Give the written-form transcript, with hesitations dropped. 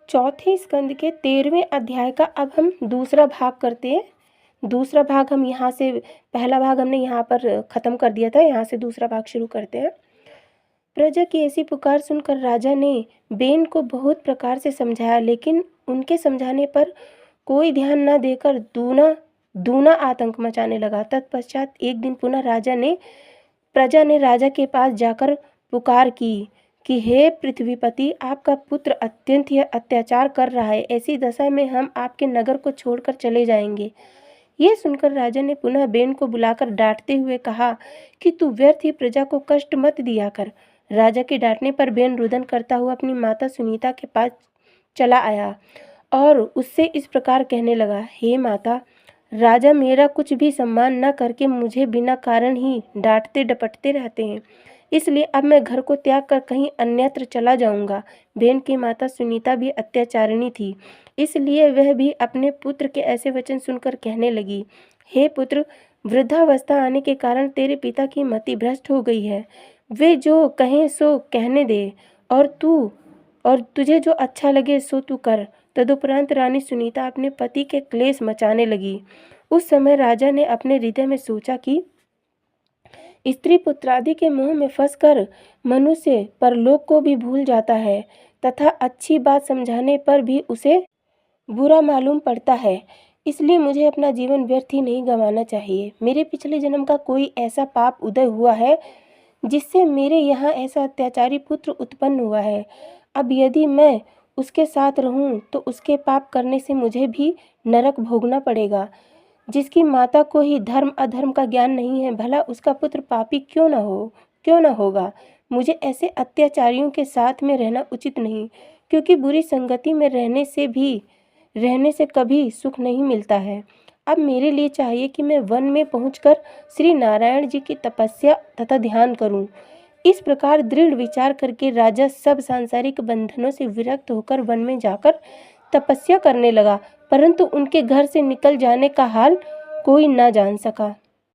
चौथे स्कंद के 13वें अध्याय का अब हम दूसरा भाग करते हैं। दूसरा भाग हम यहाँ से, पहला भाग हमने यहाँ पर ख़त्म कर दिया था, यहाँ से दूसरा भाग शुरू करते हैं। प्रजा की ऐसी पुकार सुनकर राजा ने बेन को बहुत प्रकार से समझाया, लेकिन उनके समझाने पर कोई ध्यान न देकर दूना आतंक मचाने लगा। तत्पश्चात एक दिन पुनः प्रजा ने राजा के पास जाकर पुकार की कि हे पृथ्वीपति, आपका पुत्र अत्यंत ही अत्याचार कर रहा है। ऐसी दशा में हम आपके नगर को छोड़कर चले जाएंगे। यह सुनकर राजा ने पुनः बेन को बुलाकर डांटते हुए कहा कि तू व्यर्थ ही प्रजा को कष्ट मत दिया कर। राजा के डांटने पर बेन रुदन करता हुआ अपनी माता सुनीता के पास चला आया और उससे इस प्रकार कहने लगा, हे माता, राजा मेरा कुछ भी सम्मान न करके मुझे बिना कारण ही डांटते डपटते रहते हैं, इसलिए अब मैं घर को त्याग कर कहीं अन्यत्र चला जाऊंगा। बेन की माता सुनीता भी अत्याचारिणी थी, इसलिए वह भी अपने पुत्र के ऐसे वचन सुनकर कहने लगी, हे पुत्र, वृद्धावस्था आने के कारण तेरे पिता की मति भ्रष्ट हो गई है। वे जो कहें सो कहने दे और तुझे जो अच्छा लगे सो तू कर। तदुपरांत रानी सुनीता अपने पति के क्लेश मचाने लगी। उस समय राजा ने अपने हृदय में सोचा कि स्त्री पुत्रादि के मोह में फंसकर मनुष्य परलोक को भी भूल जाता है तथा अच्छी बात समझाने पर भी उसे बुरा मालूम पड़ता है, इसलिए मुझे अपना जीवन व्यर्थ ही नहीं गंवाना चाहिए। मेरे पिछले जन्म का कोई ऐसा पाप उदय हुआ है जिससे मेरे यहाँ ऐसा अत्याचारी पुत्र उत्पन्न हुआ है। अब यदि मैं उसके साथ रहूं तो उसके पाप करने से मुझे भी नरक भोगना पड़ेगा। जिसकी माता को ही धर्म अधर्म का ज्ञान नहीं है, भला उसका पुत्र पापी क्यों न होगा। मुझे ऐसे अत्याचारियों के साथ में रहना उचित नहीं, क्योंकि बुरी संगति में रहने से कभी सुख नहीं मिलता है। अब मेरे लिए चाहिए कि मैं वन में पहुंचकर श्री नारायण जी की तपस्या तथा ध्यान करूं। इस प्रकार दृढ़ विचार करके राजा सब सांसारिक बंधनों से विरक्त होकर वन में जाकर तपस्या करने लगा, परंतु उनके घर से निकल जाने का हाल कोई न जान सका।